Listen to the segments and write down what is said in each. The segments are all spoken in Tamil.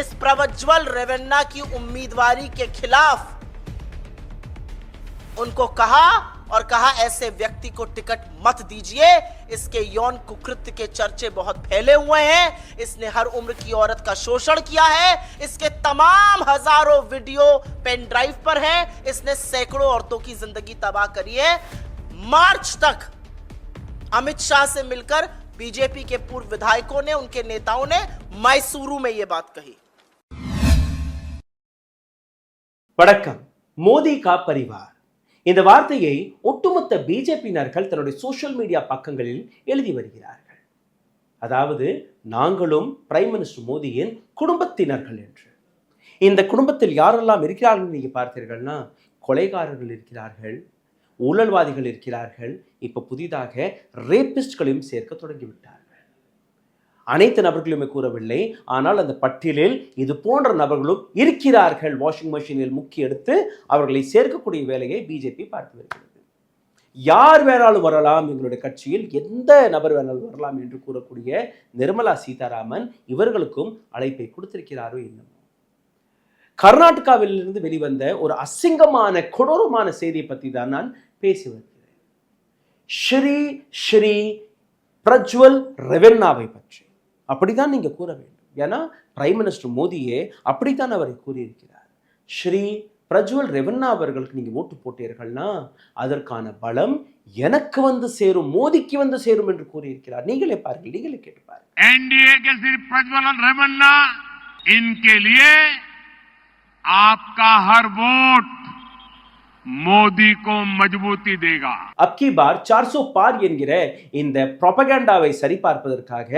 इस प्रज्वल रेवन्ना की उम्मीदवारी के खिलाफ उनको कहा और कहा ऐसे व्यक्ति को टिकट मत दीजिए। इसके यौन कुकृत्य के चर्चे बहुत फैले हुए हैं। इसने हर उम्र की औरत का शोषण किया है। इसके तमाम हजारों वीडियो पेन ड्राइव पर हैं। इसने सैकड़ों औरतों की जिंदगी तबाह करी है। मार्च तक अमित शाह से मिलकर बीजेपी के पूर्व विधायकों ने, उनके नेताओं ने मैसूरू में यह बात कही। வணக்கம். மோடி கா பரிவார் இந்த வார்த்தையை ஒட்டுமொத்த பிஜேபியினர்கள் தன்னுடைய சோஷியல் மீடியா பக்கங்களில் எழுதி வருகிறார்கள். அதாவது நாங்களும் பிரைம் மினிஸ்டர் மோடியின் குடும்பத்தினர்கள் என்று. இந்த குடும்பத்தில் யாரெல்லாம் இருக்கிறார்கள் நீங்க பார்த்தீர்கள்னா, கொலைகாரர்கள் இருக்கிறார்கள், ஊழல்வாதிகள் இருக்கிறார்கள், இப்ப புதிதாக ரேபிஸ்ட்களையும் சேர்க்க தொடங்கிவிட்டார்கள். அனைத்து நபர்களுமே கூறவில்லை, ஆனால் அந்த பட்டியலில் இது போன்ற நபர்களும் இருக்கிறார்கள். வாஷிங் மெஷினில் முக்கி எடுத்து அவர்களை சேர்க்கக்கூடிய வேலையை பிஜேபி பார்த்து வருகிறது. யார் வேணாலும் வரலாம், எங்களுடைய கட்சியில் எந்த நபர் வேணாலும் வரலாம் என்று கூறக்கூடிய நிர்மலா சீதாராமன் இவர்களுக்கும் அழைப்பை கொடுத்திருக்கிறாரோ என்னமோ. கர்நாடகாவிலிருந்து வெளிவந்த ஒரு அசிங்கமான கொடூரமான செய்தியை பற்றி தான் நான் பேசி வருகிறேன். ஸ்ரீ பிரஜ்வல் ரெவன்னாவை பற்றி அப்படித்தான் நீங்க கூற வேண்டும். ஏன்னா பிரைம் மினிஸ்டர் மோடியே அப்படித்தான் அவரை கூறியிருக்கிறார். ஸ்ரீ பிரஜ்வல் ரெவன்னா அவர்களுக்கு நீங்க ஓட்டு போட்டீர்கள்னா அதற்கான பலம் எனக்கு வந்து சேரும், மோடிக்கு வந்து சேரும் என்று கூறியிருக்கிறார். நீங்களே பாருங்கள், நீங்களே கேட்டு பாருங்கள். एनडीए के श्री प्रज्वल रेवन्ना, इनके लिए आपका हर वोट மோடி को मजबूती देगा. அப்கி பார் 400 பார் என்கிற இந்த ப்ரோபகண்டாவை சரிபார்ப்பதற்காக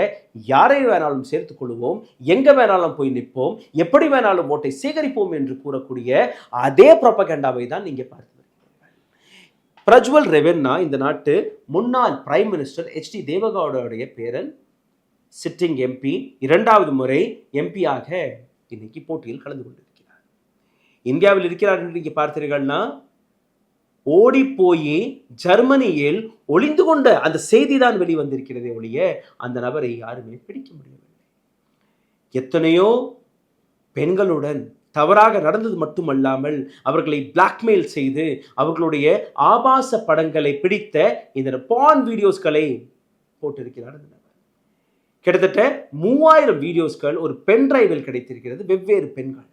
யாரை வேணாலும் சேர்த்துக் கொள்வோம், எங்க வேணாலும் போய் நிற்போம், எப்படி வேணாலும் ஓட்டை சேகரிப்போம் என்று கூறக்கூடிய அதே ப்ரோபகண்டாவை தான் நீங்க பார்த்து வருகிறீர்கள். பிரஜ்வல் ரெவன்னா இந்த நாட்டு முன்னாள் பிரைம் மினிஸ்டர் HD தேவகவுடாவுடைய பேரன், சிட்டிங் எம்பி, 2வது முறை எம்பியாக இன்னைக்கு போட்டியில் கலந்து கொண்டிருக்கிறார். இந்தியாவில் இருக்கிறார் என்று நீங்க பார்த்தீர்கள்னா, ஓடி போய் ஜெர்மனியில் ஒளிந்து கொண்ட அந்த செய்தி தான் வெளிவந்திருக்கிறதே ஒழிய அந்த நபரை யாருமே பிடிக்க முடியவில்லை. எத்தனையோ பெண்களுடன் தவறாக நடந்தது மட்டுமல்லாமல் அவர்களை பிளாக்மெயில் செய்து அவர்களுடைய ஆபாச படங்களை பிடித்த இந்த பான் வீடியோஸ்களை போட்டிருக்கிறார் அந்த நபர். கிட்டத்தட்ட 3000 வீடியோஸ்கள் ஒரு பென் டிரைவில் கிடைத்திருக்கிறது. வெவ்வேறு பெண்கள்,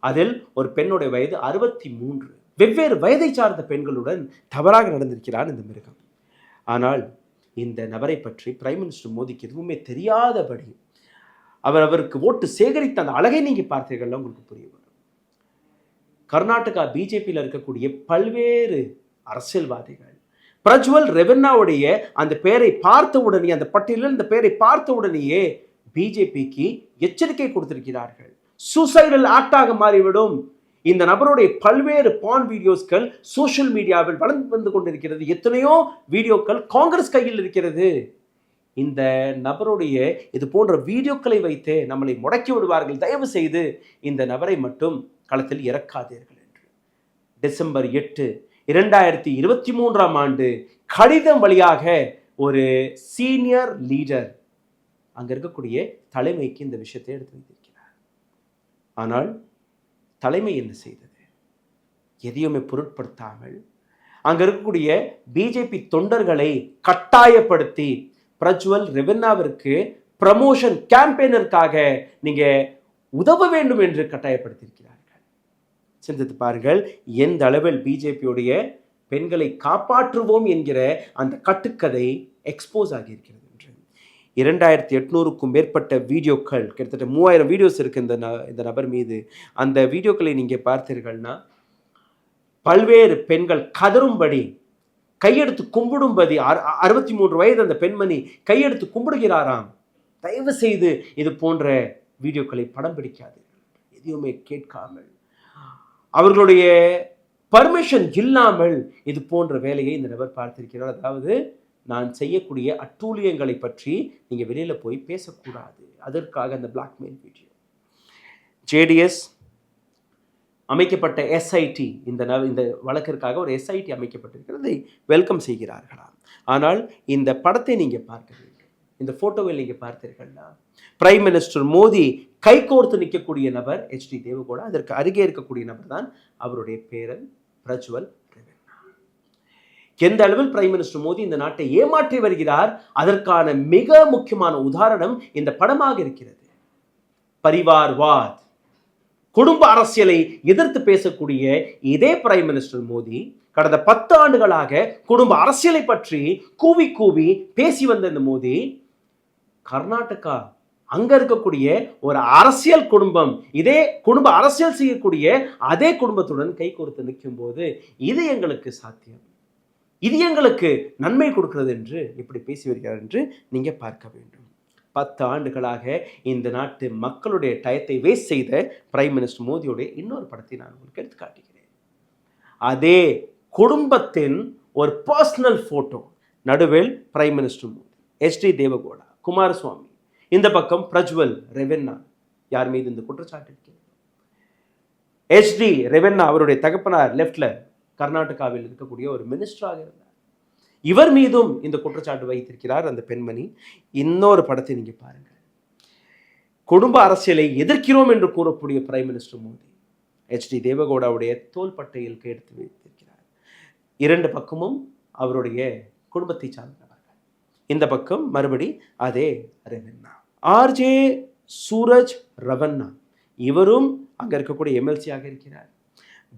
அதில் ஒரு பெண்ணுடைய வயது 63, வெவ்வேறு வயதை சார்ந்த பெண்களுடன் தவறாக நடந்திருக்கிறார் இந்த மிருகம். ஆனால் இந்த நபரை பற்றி பிரைம் மினிஸ்டர் மோடிக்கு எதுவுமே தெரியாதபடி அவருக்கு ஓட்டு சேகரித்த அந்த அழகை நீங்க பார்த்தீர்கள், உங்களுக்கு புரிய வரும். கர்நாடகா பிஜேபியில் இருக்கக்கூடிய பல்வேறு அரசியல்வாதிகள் பிரஜ்வல் ரெவன்னாவுடைய அந்த பெயரை பார்த்த உடனே, அந்த பட்டியலில் இந்த பெயரை பார்த்த உடனேயே பிஜேபிக்கு எச்சரிக்கை கொடுத்திருக்கிறார்கள். சூசைடல் ஆக்டாக மாறிவிடும். இந்த நபருடைய பல்வேறு பான் வீடியோஸ்கள் சோஷியல் மீடியாவில் வளர்ந்து வந்து கொண்டிருக்கிறது. எத்தனையோ வீடியோக்கள் காங்கிரஸ் கையில் இருக்கிறது. இந்த நபருடைய இது போன்ற வீடியோக்களை வைத்து நம்மளை முடக்கி விடுவார்கள். தயவு செய்து இந்த நபரை மட்டும் களத்தில் இறக்காதீர்கள் என்று டிசம்பர் 8, 2023ஆம் ஆண்டு கடிதம் வழியாக ஒரு சீனியர் லீடர் அங்க இருக்கக்கூடிய தலைமைக்கு இந்த விஷயத்தை எடுத்து வைத்திருக்கிறார். ஆனால் தலைமை என்ன செய்தது? எதையுமே பொருட்படுத்தாமல் அங்க இருக்கக்கூடிய பிஜேபி தொண்டர்களை கட்டாயப்படுத்தி பிரஜ்வல் ரெவன்னாவிற்கு ப்ரமோஷன் கேம்பெயினருக்காக நீங்க உதவ வேண்டும் என்று கட்டாயப்படுத்தியிருக்கிறார்கள். சிந்தித்து பாருங்கள், எந்த அளவில் பிஜேபியுடைய பெண்களை காப்பாற்றுவோம் என்கிற அந்த கட்டுக்கதை எக்ஸ்போஸ் ஆகியிருக்கிறது. 2800க்கும் மேற்பட்ட வீடியோக்கள், கிட்டத்தட்ட 3000 வீடியோஸ் இருக்கு இந்த நபர் மீது. அந்த வீடியோக்களை நீங்க பார்த்தீர்கள்னா பல்வேறு பெண்கள் கதறும்படி, கையெடுத்து கும்பிடும்படி, 63 வயது அந்த பெண்மணி கையெடுத்து கும்பிடுகிறாராம். தயவு செய்து இது போன்ற வீடியோக்களை படம் பிடிக்காதீர்கள். எதுவுமே கேட்காமல், அவர்களுடைய பர்மிஷன் இல்லாமல் இது போன்ற வேலையை இந்த நபர் பார்த்திருக்கிறார். அதாவது நான் செய்யக்கூடிய அட்டூழியங்களை பற்றி நீங்க வெளியில போய் பேசக்கூடாது, அதற்காக அந்த பிளாக்மெயில் வீடியோ. ஜேடிஎஸ் அமைக்கப்பட்ட எஸ்ஐடி, இந்த வழக்கிற்காக ஒரு எஸ்ஐடி அமைக்கப்பட்டிருக்கிறதை வெல்கம் செய்கிறார்களாம். ஆனால் இந்த படத்தை நீங்க பார்க்க வேண்டும். இந்த போட்டோவை நீங்க பார்த்தீர்கள்னா பிரைம் மினிஸ்டர் மோடி கைகோர்த்து நிற்கக்கூடிய நபர் HD தேவகவுடா. அதற்கு அருகே இருக்கக்கூடிய நபர் தான் அவருடைய பேரன் பிரஜ்வல் ரெவன்னா. எந்த அளவில் பிரைம் மினிஸ்டர் மோடி இந்த நாட்டை ஏமாற்றி வருகிறார், அதற்கான மிக முக்கியமான உதாரணம் இந்த படமாக இருக்கிறது. பரிவார்வாத், குடும்ப அரசியலை எதிர்த்து பேசக்கூடிய இதே பிரைம் மினிஸ்டர் மோடி கடந்த 10 ஆண்டுகளாக குடும்ப அரசியலை பற்றி கூவி கூவி பேசி வந்த இந்த மோடி கர்நாடகா அங்க இருக்கக்கூடிய ஒரு அரசியல் குடும்பம், இதே குடும்ப அரசியல் செய்யக்கூடிய அதே குடும்பத்துடன் கைகோர்த்து நிற்கும் போது இது எங்களுக்கு சாத்தியம், இது எங்களுக்கு நன்மை கொடுக்கிறது என்று எப்படி பேசி வருகிறார் என்று நீங்க பார்க்க வேண்டும். 10 ஆண்டுகளாக இந்த நாட்டு மக்களுடைய டயத்தை வேஸ்ட் செய்த பிரைம் மினிஸ்டர் மோடியோடைய இன்னொரு படத்தை நான் உங்களுக்கு எடுத்து காட்டுகிறேன். அதே குடும்பத்தின் ஒரு பர்சனல் போட்டோ. நடுவில் prime minister Modi, HD Deve Gowda, Kumaraswamy, இந்த பக்கம் பிரஜ்வல் ரெவன்னா. யார் மீது இந்த குற்றச்சாட்டு இருக்கிறது? HD ரெவன்னா அவருடைய தகப்பனார் லெப்ட்ல கர்நாடகாவில் இருக்கக்கூடிய ஒரு மினிஸ்டராக இருந்தார். இவர் மீதும் இந்த குற்றச்சாட்டு வைத்திருக்கிறார் அந்த பெண்மணி. இன்னொரு படத்தை நீங்க பாருங்க. குடும்ப அரசியலை எதிர்க்கிறோம் என்று கூறக்கூடிய பிரைம் மினிஸ்டர் மோடி HD தேவகவுடாவுடைய தோள்பட்டையில் எடுத்து வைத்திருக்கிறார். 2 பக்கமும் அவருடைய குடும்பத்தை சார்ந்தவர்கள். இந்த பக்கம் மறுபடி அதே ரெவன்னா. RJ சூரஜ் ரவன்னா, இவரும் அங்க இருக்கக்கூடிய MLC-ஆக இருக்கிறார்.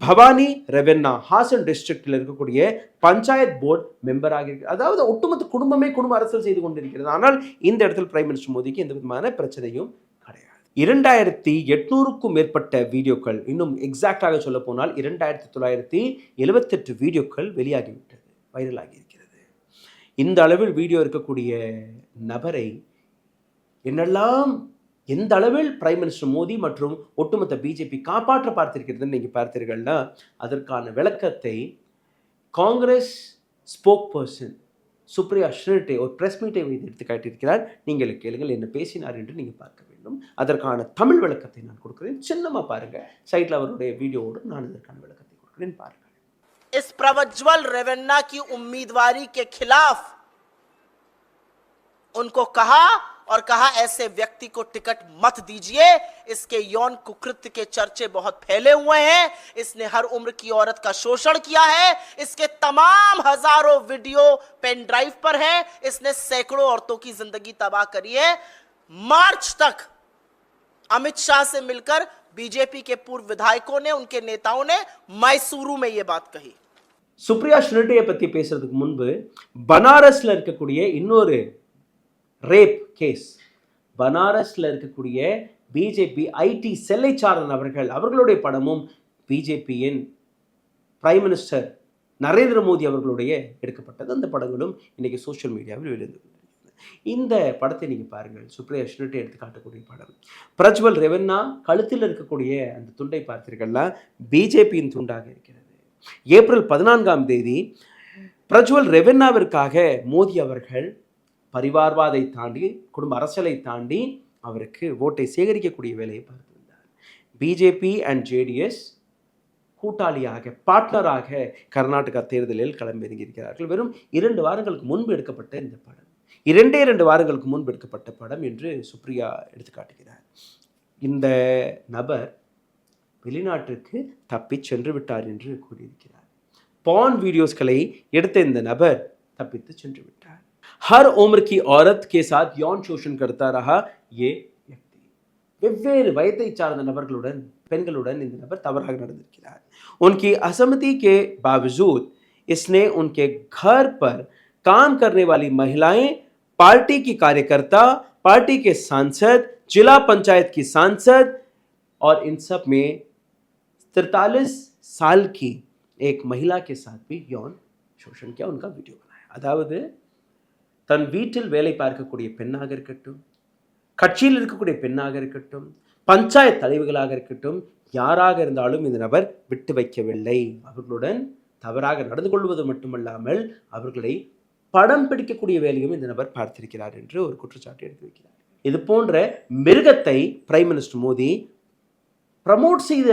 பவானி ரெவன்னா ஹாசன் டிஸ்ட்ரிக்ட்ல இருக்கக்கூடிய பஞ்சாயத் போர்டு மெம்பராக இருக்கிறார். அதாவது ஒட்டுமொத்த குடும்பமே குடும்ப அரசியல் செய்து கொண்டிருக்கிறது. ஆனால் இந்த இடத்தில் பிரைம் மினிஸ்டர் மோடிக்கு எந்த விதமான பிரச்சனையும் கிடையாது. 2800க்கும் மேற்பட்ட வீடியோக்கள், இன்னும் எக்ஸாக்டாக சொல்ல போனால் 2978 வீடியோக்கள் வெளியாகிவிட்டது, வைரலாகி இருக்கிறது. இந்த அளவில் வீடியோ இருக்கக்கூடிய நபரை என்னெல்லாம் எந்த அளவில் பிரைம் மினிஸ்டர் மோடி மற்றும் ஒட்டுமொத்த பிஜேபி காப்பாற்ற பார்த்திருக்கிறது நீங்க பார்த்தீர்கள்னா அதற்கான விளக்கத்தை காங்கிரஸ் ஸ்போக் பர்சன் சுப்ரியா ஷ்ரிட்டே ஒரு பிரஸ் மீட்டை வைத்து எடுத்து காட்டியிருக்கிறார். நீங்கள் கேளுங்கள் என்ன பேசினார் என்று நீங்க பார்க்க வேண்டும். அதற்கான தமிழ் விளக்கத்தை நான் கொடுக்கிறேன். சின்னமா பாருங்க, சைட்ல அவருடைய வீடியோவோடு நான் அதற்கான விளக்கத்தை கொடுக்கிறேன், பாருங்க. इस प्रज्वल रेवन्ना की उम्मीदवारी के खिलाफ उनको कहा और कहा ऐसे व्यक्ति को टिकट मत दीजिए, इसके यौन कुकृत्य के चर्चे बहुत फैले हुए हैं, इसने हर उम्र की औरत का शोषण किया है, इसके तमाम हजारों वीडियो पेन ड्राइव पर है, इसने सैकड़ों औरतों की जिंदगी तबाह करी है. मार्च तक अमित शाह से मिलकर बीजेपी के पूर्व विधायकों ने, उनके नेताओं ने मैसूरू में यह बात कही. சுப்ரியா ஷ்ரிட்டேயை பத்தி பேசுறதுக்கு முன்பு பனாரஸ்ல இருக்கக்கூடிய இன்னொரு ரேப் கேஸ், பனாரஸ்ல இருக்கக்கூடிய பிஜேபி ஐடி செல்லை சார்ந்த நபர்கள், அவர்களுடைய படமும் பிஜேபியின் பிரைம் மினிஸ்டர் நரேந்திர மோடி அவர்களுடைய எடுக்கப்பட்டது. அந்த படங்களும் இன்னைக்கு சோஷியல் மீடியாவில் வெளிவந்து இந்த படத்தை நீங்க பாருங்கள். சுப்ரியா ஷ்ரிட்டே எடுத்து காட்டக்கூடிய படம். பிரஜ்வல் ரெவன்னா கழுத்தில் இருக்கக்கூடிய அந்த துண்டை பார்த்தீர்கள்னா பிஜேபியின் துண்டாக இருக்கிறது. ஏப்ரல் 14ஆம் தேதி பிரஜ்வல் ரெவன்னாவிற்காக மோடி அவர்கள் பரிவார்வாதை தாண்டி குடும்ப அரசியலை தாண்டி அவருக்கு ஓட்டை சேகரிக்கக்கூடிய வேலையை பார்த்திருந்தார். பிஜேபி அண்ட் JDS கூட்டாளியாக பார்ட்னராக கர்நாடகா தேர்தலில் களமிறங்கியிருக்கிறார்கள். வெறும் 2 வாரங்களுக்கு முன்பு எடுக்கப்பட்ட இந்த படம், 2 வாரங்களுக்கு முன்பு எடுக்கப்பட்ட படம் என்று சுப்ரியா எடுத்து காட்டுகிறார். இந்த நபர் வெளிநாட்டிற்கு தப்பி சென்று விட்டார் என்று கூறியிருக்கிறார். பான் வீடியோஸ்களை எடுத்த இந்த நபர் தப்பித்து சென்று விட்டார். हर उम्र की औरत के साथ यौन शोषण करता रहा ये व्यक्ति. வெவ்வேறு வயதை சார்ந்த நபர்களுடன் பெண்களுடன் இந்த நபர் தவறாக நடந்திருக்கிறார். उनकी असहमति के बावजूद इसने उनके घर पर काम करने वाली महिलाएं, पार्टी की कार्यकर्ता, पार्टी के सांसद, जिला पंचायत की सांसद और इन सब में 43 साल की एक महिला के साथ भी यौन शोषण किया, उनका वीडियो बनाया. அதாவது தன் வீட்டில் வேலை பார்க்கக்கூடிய பெண்ணாக இருக்கட்டும், கட்சியில் இருக்கக்கூடிய பெண்ணாக இருக்கட்டும், பஞ்சாயத்து தலைவர்களாக இருக்கட்டும், யாராக இருந்தாலும் இந்த நபர் விட்டு வைக்கவில்லை. அவர்களுடன் தவறாக நடந்து கொள்வது மட்டுமல்லாமல் அவர்களை படம் பிடிக்கக்கூடிய வேலையும் இந்த நபர் பார்த்திருக்கிறார் என்று ஒரு குற்றச்சாட்டு எடுத்து வைக்கிறார். இது போன்ற மிருகத்தை பிரைம் மினிஸ்டர் மோடி ப்ரமோட் செய்த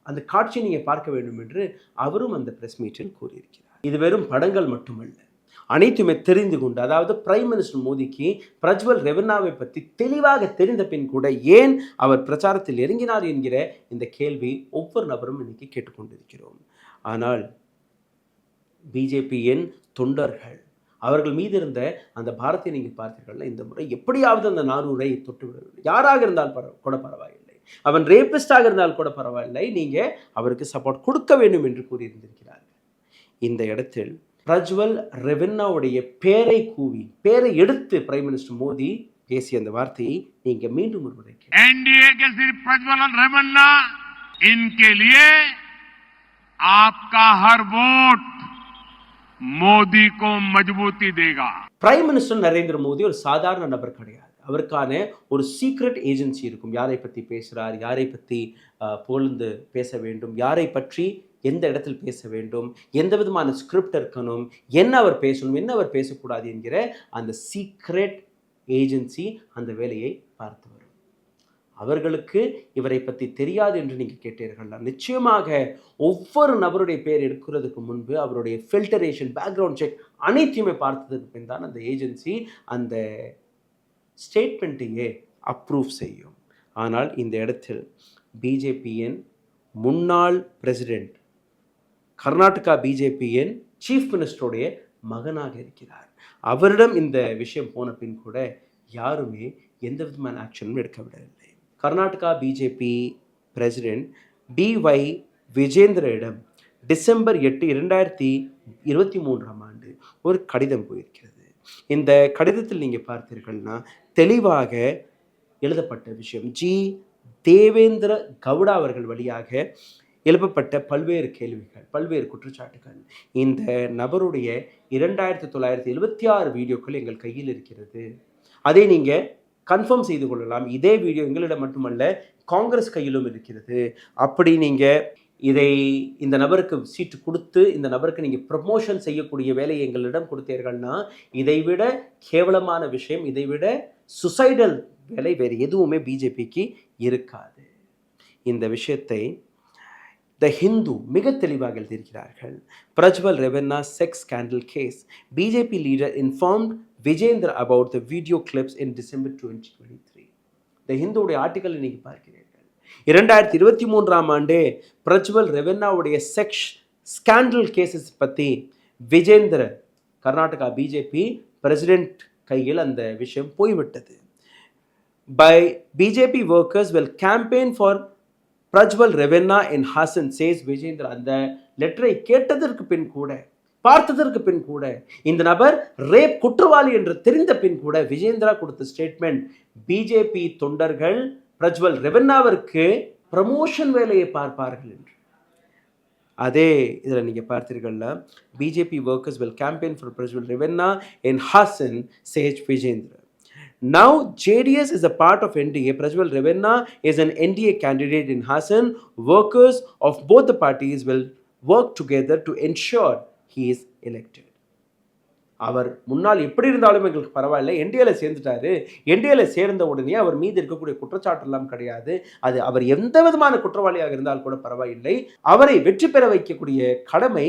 அந்த காட்சியை நீங்க பார்க்க வேண்டும் என்று அவரும் அந்த பிரஸ் மீட்டில் கூறியிருக்கிறார். இது வெறும் படங்கள் மட்டுமல்ல, அனைத்துமே தெரிந்து கொண்டு, அதாவது பிரைம் மினிஸ்டர் மோடிக்கு பிரஜ்வல் ரெவன்னாவை பற்றி தெளிவாக தெரிந்த பின் கூட ஏன் அவர் பிரச்சாரத்தில் இறங்கினார் என்கிற இந்த கேள்வி ஒவ்வொரு நபரும் இன்னைக்கு கேட்டுக்கொண்டிருக்கிறோம். ஆனால் பிஜேபியின் தொண்டர்கள் அவர்கள் மீது இருந்த அந்த பாரத்தை நீங்கள் பார்த்தீர்கள். இந்த முறை எப்படியாவது அந்த 400-ஐ தொட்டு விட வேண்டும். யாராக இருந்தால் கூட பரவாயில்லை, அவன் ரேபிஸ்டாக இருந்தால் கூட பரவாயில்லை, நீங்க அவருக்கு சப்போர்ட் கொடுக்க வேண்டும் என்று கூறியிருந்திருக்கிறார்கள். இந்த இடத்தில் பிரஜ்வல் ரெவன்னாவுடைய பேரை கூவி, பேரை எடுத்து பிரைம் மினிஸ்டர் மோடி பேசிய அந்த வார்த்தையை நீங்க மீண்டும் ஒரு முறை एनडीए के सिर्फ प्रज्वल रेवन्ना, इनके लिए आपका हर वोट மோடி को मजबूती देगा. பிரைம் மினிஸ்டர் நரேந்திர மோடி ஒரு சாதாரண நபர் கிடையாது. அவருக்கான ஒரு சீக்ரெட் ஏஜென்சி இருக்கும். யாரை பற்றி பேசுகிறார், யாரை பற்றி புகழ்ந்து பேச வேண்டும், யாரை பற்றி எந்த இடத்தில் பேச வேண்டும், எந்த விதமான ஸ்கிரிப்ட் இருக்கணும், என்ன அவர் பேசணும், என்ன அவர் பேசக்கூடாது என்கிற அந்த சீக்ரெட் ஏஜென்சி அந்த வேலையை பார்த்து வரும். அவர்களுக்கு இவரை பற்றி தெரியாது என்று நீங்கள் கேட்டீர்கள்னா, நிச்சயமாக ஒவ்வொரு நபருடைய பேர் எடுக்கிறதுக்கு முன்பு அவருடைய ஃபில்டரேஷன், பேக்ரவுண்ட் செக் அனைத்தையுமே பார்த்ததுக்கு பின் தான் அந்த ஏஜென்சி அந்த ஸ்டேட்மெண்ட்டையே அப்ரூவ் செய்யும். ஆனால் இந்த இடத்தில் பிஜேபியின் முன்னாள் பிரசிடென்ட், கர்நாடகா பிஜேபியின் சீஃப் மினிஸ்டருடைய மகனாக இருக்கிறார். அவரிடம் இந்த விஷயம் போன பின் கூட யாருமே எந்த விதமான ஆக்ஷனும் எடுக்கவிடவில்லை. கர்நாடகா பிஜேபி பிரசிடென்ட் பிஒய் விஜேந்திரிடம் டிசம்பர் 8, 2023 ஒரு கடிதம் போயிருக்கிறது. இந்த கடிதத்தில் நீங்கள் பார்த்தீர்கள்னா தெளிவாக எழுதப்பட்ட விஷயம், ஜி தேவேந்திர கவுடா அவர்கள் வழியாக எழுப்பப்பட்ட பல்வேறு கேள்விகள், பல்வேறு குற்றச்சாட்டுகள். இந்த நபருடைய 2976 வீடியோக்கள் எங்கள் கையில் இருக்கிறது. அதை நீங்கள் கன்ஃபார்ம் செய்து கொள்ளலாம். இதே வீடியோ எங்களிடம் மட்டுமல்ல, காங்கிரஸ் கையிலும் இருக்கிறது. அப்படி நீங்கள் இந்த நபருக்கு சீட்டு கொடுத்து இந்த நபருக்கு நீங்கள் ப்ரமோஷன் செய்யக்கூடிய வேலையை எங்களிடம் கொடுத்தீர்கள்னா, இதைவிட கேவலமான விஷயம், இதைவிட சுசைடல் வேலை வேறு எதுவுமே பிஜேபிக்கு இருக்காது. இந்த விஷயத்தை த ஹிந்து மிக தெளிவாக எழுதியிருக்கிறார்கள். Prajwal Revanna sex scandal case, BJP leader informed Vijayendra about the video clips in December 2023. The ஹிந்துடைய ஆர்டிக்கல் இன்னைக்கு பார்க்கிறீர்கள். 2023 பிரஜ்வல் ரெவன்னாவுடைய செக்ஸ் ஸ்கேண்டல் கேசஸ் பற்றி விஜேந்திர கர்நாடகா பிஜேபி பிரசிடென்ட் கையில் அந்த விஷயம் போய்விட்டது. By BJP workers will campaign for Prajwal Revanna in Hassan says Vijayendra. அந்த லெட்டரை கேட்டதற்கு பின் கூட, பார்த்ததற்கு பின் கூட, இந்த நபர் ரேப் குற்றவாளி என்று தெரிந்த பின் கூட விஜேந்திரா கொடுத்த ஸ்டேட்மெண்ட், பிஜேபி தொண்டர்கள் பிரஜ்வல் ரெவன்னாவிற்கு ப்ரமோஷன் வேலையை பார்ப்பார்கள் என்று. அதே இதில் நீங்கள் பார்த்தீர்கள்ல, BJP workers will campaign for Prajwal Revanna in Hassan says Vijayendra. Now JDS is a part of NDA. Prajwal Revanna is an NDA candidate in Hassan. Workers of both the parties will work together to ensure he is elected. அவர் முன்னால் எப்படி இருந்தாலும் எங்களுக்கு பரவாயில்லை, என்டிஏல சேர்ந்துட்டாரு, என்டிஏல சேர்ந்த உடனே அவர் மீது இருக்கக்கூடிய குற்றச்சாட்டு எல்லாம் கிடையாது, அது அவர் எந்த விதமான குற்றவாளியாக இருந்தால் கூட பரவாயில்லை, அவரை வெற்றி பெற வைக்கக்கூடிய கடமை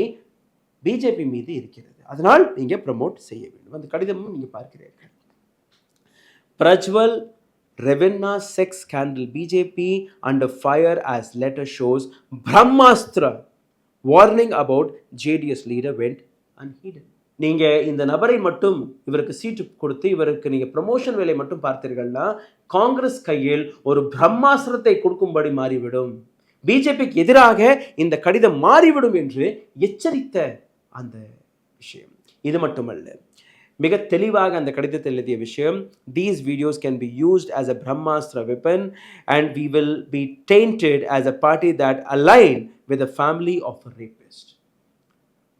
பிஜேபி மீது இருக்கிறது. அதனால் நீங்கள் ப்ரமோட் செய்ய வேண்டும். அந்த கடிதமும் நீங்கள் பார்க்கிறீர்கள். Prajwal Revanna sex scandal, BJP under fire as letter shows. Brahmastra warning about JDS leader went unheeded. நீங்கள் இந்த நபரை மட்டும் இவருக்கு சீட்டு கொடுத்து இவருக்கு நீங்கள் ப்ரமோஷன் வேலை மட்டும் பார்த்தீர்கள்னா, காங்கிரஸ் கையில் ஒரு பிரம்மாஸ்திரத்தை கொடுக்கும்படி மாறிவிடும், பிஜேபிக்கு எதிராக இந்த கடிதம் மாறிவிடும் என்று எச்சரித்த அந்த விஷயம். இது மட்டுமல்ல, மிக தெளிவாக அந்த கடிதத்தில் எழுதிய விஷயம், these videos can be used as a brahmastra weapon and we will be tainted as a party that align with the family of a rapist.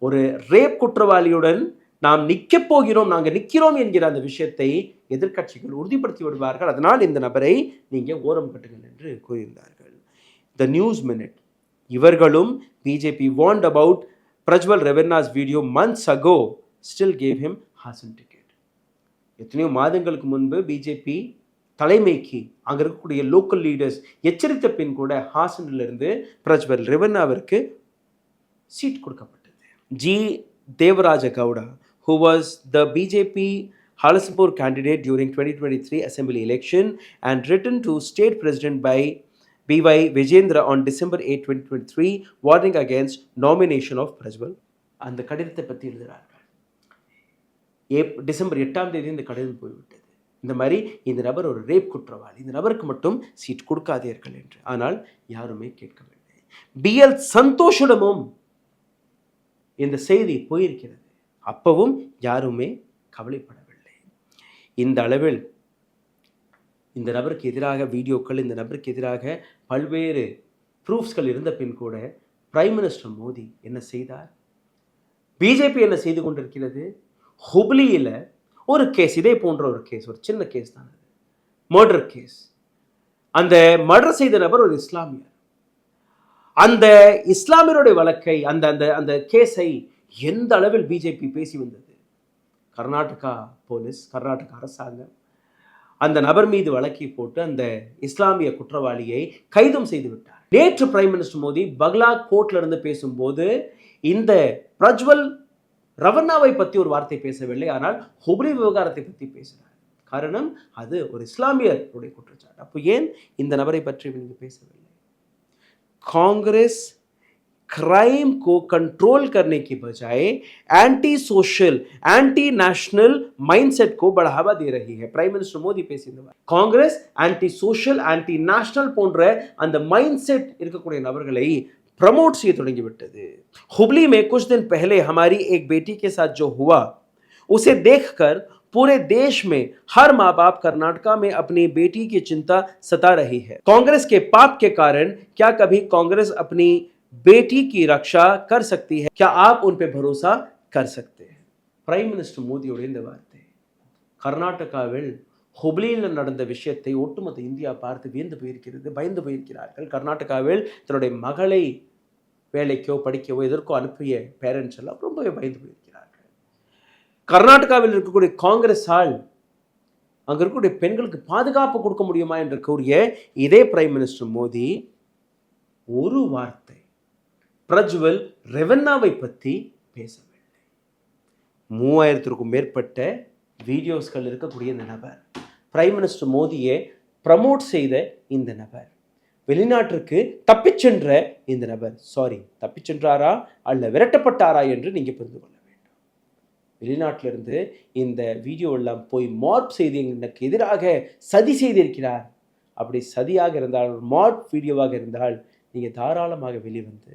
ஒரு ரேப் குற்றவாளியுடன் நாம் நிற்கப் போகிறோம், நாங்கள் நிற்கிறோம் என்கிற அந்த விஷயத்தை எதிர்க்கட்சிகள் உறுதிப்படுத்தி விடுவார்கள். அதனால் இந்த நபரை நீங்கள் ஓரம் கட்டுங்கள் என்று கூறியிருந்தார்கள். The News Minute, இவர்களும் BJP warned about Prajwal Revanna's video months ago, still gave him Hassan ticket. எத்தனையோ மாதங்களுக்கு முன்பு பிஜேபி தலைமைக்கு அங்கே இருக்கக்கூடிய லோக்கல் லீடர்ஸ் எச்சரித்த பின் கூட ஹாசனிலிருந்து பிரஜ்வல் ரெவன்னாவிற்கு சீட் கொடுக்கப்பட்டது. G Devaraja Gowda, who was the BJP Halaspur candidate during 2023 assembly election and written to state president by B.Y. Vijendra on December 8, 2023, warning against nomination of Prajwal. அந்த கடிதத்தை பற்றி எழுதுகிறார்கள். டிசம்பர் 8ஆம் தேதி இந்த கடிதம் போய்விட்டது. இந்த மாதிரி இந்த நபர் ஒரு ரேப் குற்றவாளி, இந்த நபருக்கு மட்டும் சீட் கொடுக்காதீர்கள் என்று. ஆனால் யாருமே கேட்கவில்லை. BL சந்தோஷிடமும் இந்த செய்தி போயிருக்கிறது. அப்பவும் யாருமே கவலைப்படவில்லை. இந்த அளவில் இந்த நபருக்கு எதிராக வீடியோக்கள், இந்த நபருக்கு எதிராக பல்வேறு ப்ரூஃப்ஸ்கள் இருந்த பின் கூட பிரைம் மினிஸ்டர் மோடி என்ன செய்தார்? பிஜேபி என்ன செய்து கொண்டிருக்கிறது? ஹுப்ளியில் ஒரு கேஸ், இதே போன்ற ஒரு கேஸ், ஒரு சின்ன கேஸ் தான் அது, மர்டர் கேஸ். அந்த மர்டர் செய்த நபர் ஒரு இஸ்லாமியர். அந்த இஸ்லாமியருடைய வழக்கை, அந்த அந்த அந்த கேஸை எந்த அளவில் பிஜேபி பேசி வந்தது. கர்நாடகா போலீஸ், கர்நாடகா அரசாங்கம் அந்த நபர் மீது வழக்கை போட்டு அந்த இஸ்லாமிய குற்றவாளியை கைதும் செய்து விட்டார். நேற்று பிரைம் மினிஸ்டர் மோடி பக்லா கோர்ட்ல இருந்து பேசும்போது இந்த பிரஜ்வல் ரவண்ணாவை பற்றி ஒரு வார்த்தை பேசவில்லை, ஆனால் ஹுப்ளி விவகாரத்தை பற்றி பேசினார். காரணம், அது ஒரு இஸ்லாமியருடைய குற்றச்சாட்டு. அப்போ ஏன் இந்த நபரை பற்றி நீங்கள் பேசவில்லை? कांग्रेस क्राइम को कंट्रोल करने की बजाय anti social, anti national mindset को बढ़ावा दे रही है. प्राइम मिनिस्टर मोदी பேசினார். Congress anti social, anti national போன்ற அந்த மைண்ட் செட் இருக்கக்கூடிய நபர்களை प्रमोट செய்ய தொடங்கிவிட்டது. हुबली में कुछ दिन पहले हमारी एक बेटी के साथ जो हुआ उसे देखकर पूरे देश में हर माँ बाप कर्नाटका में अपनी बेटी की चिंता सता रही है. कांग्रेस के पाप के कारण क्या कभी कांग्रेस अपनी बेटी की रक्षा कर सकती है? क्या आप उन पे भरोसा कर सकते हैं? பிரைம் மினிஸ்டர் மோடியோட இந்த வார்த்தை கர்நாடகாவில் ஹுப்ளியில் நடந்த விஷயத்தை ஒட்டுமொத்த இந்தியா பார்த்து வியந்து போயிருக்கிறது, பயந்து போயிருக்கிறார்கள். கர்நாடகாவில் தன்னுடைய மகளை வேலைக்கோ படிக்கவோ எதற்கோ அனுப்பிய பேரண்ட்ஸ் எல்லாம் ரொம்பவே பயந்து போயிருக்கிறார்கள். கர்நாடகாவில் இருக்கக்கூடிய காங்கிரஸால் அங்கே இருக்கக்கூடிய பெண்களுக்கு பாதுகாப்பு கொடுக்க முடியுமா என்று கூறிய இதே பிரைம் மினிஸ்டர் மோடி ஒரு வார்த்தை பிரஜ்வல் ரெவண்ணாவை பற்றி பேசவில்லை. 3000க்கும் மேற்பட்ட வீடியோஸ்கள் இருக்கக்கூடிய இந்த நபர், பிரைம் மினிஸ்டர் மோடியை ப்ரமோட் செய்த இந்த நபர், வெளிநாட்டிற்கு தப்பிச்சென்ற இந்த நபர், தப்பிச்சென்றாரா அல்ல விரட்டப்பட்டாரா என்று நீங்கள் புரிந்து கொள்ள வேண்டும். வெளிநாட்டிலிருந்து இந்த வீடியோ எல்லாம் போய் மார்ப் செய்து எனக்கு எதிராக சதி செய்திருக்கிறார். அப்படி சதியாக இருந்தால், மார்ப் வீடியோவாக இருந்தால் நீங்கள் தாராளமாக வெளிவந்து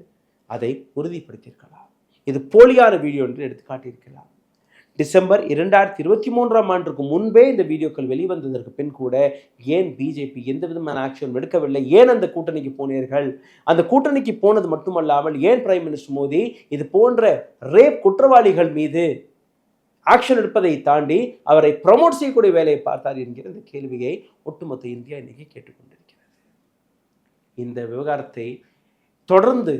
அதை உறுதிப்படுத்தியிருக்கலாம். இது போலியான வீடியோ என்று எடுத்து காட்டியிருக்கலாம். டிசம்பர் 2023ஆம் ஆண்டுக்கு முன்பே இந்த வீடியோக்கள் வெளிவந்ததற்கு பின் கூட ஏன் பிஜேபி எந்த விதமான ஆக்ஷன் எடுக்கவில்லை? ஏன் அந்த கூட்டணிக்கு போனீர்கள்? அந்த கூட்டணிக்கு போனது மட்டுமல்லாமல் ஏன் பிரைம் மினிஸ்டர் மோடி இது போன்ற ரேப் குற்றவாளிகள் மீது ஆக்ஷன் எடுப்பதை தாண்டி அவரை ப்ரமோட் செய்யக்கூடிய வேலையை பார்த்தார் என்கிற இந்த கேள்வியை ஒட்டுமொத்த இந்தியா இன்னைக்கு கேட்டுக்கொண்டிருக்கிறது. இந்த விவகாரத்தை தொடர்ந்து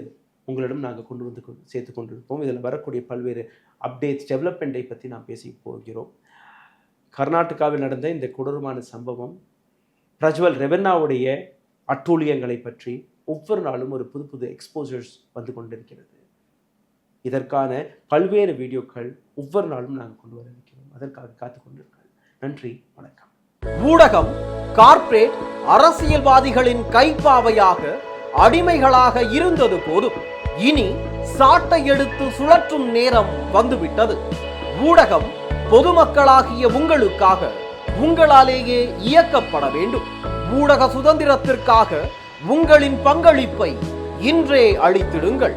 உங்களிடம் நாங்கள் கொண்டு வந்து சேர்த்து கொண்டிருப்போம். இதில் வரக்கூடிய பல்வேறு அப்டேட்ஸ், டெவலப்மெண்ட்டை பற்றி நாம் பேசி போகிறோம். கர்நாடகாவில் நடந்த இந்த கொடூரமான சம்பவம், பிரஜ்வல் ரெவண்ணாவுடைய அட்டூழியங்களை பற்றி ஒவ்வொரு நாளும் ஒரு புது புது எக்ஸ்போசர்ஸ் வந்து கொண்டிருக்கிறது. இதற்கான பல்வேறு வீடியோக்கள் ஒவ்வொரு நாளும் நாங்கள் கொண்டு வர இருக்கிறோம். அதற்காக காத்து கொண்டிருக்கிறோம். நன்றி, வணக்கம். ஊடகம் கார்ப்பரேட் அரசியல்வாதிகளின் கைப்பாவையாக, அடிமைகளாக இருந்தது போதும். இனி சாட்டை எடுத்து சுழற்றும் நேரம் வந்துவிட்டது. ஊடகம் பொதுமக்களாகிய உங்களுக்காக, உங்களாலேயே இயக்கப்பட வேண்டும். ஊடக சுதந்திரத்திற்காக உங்களின் பங்களிப்பை இன்றே அளித்திடுங்கள்.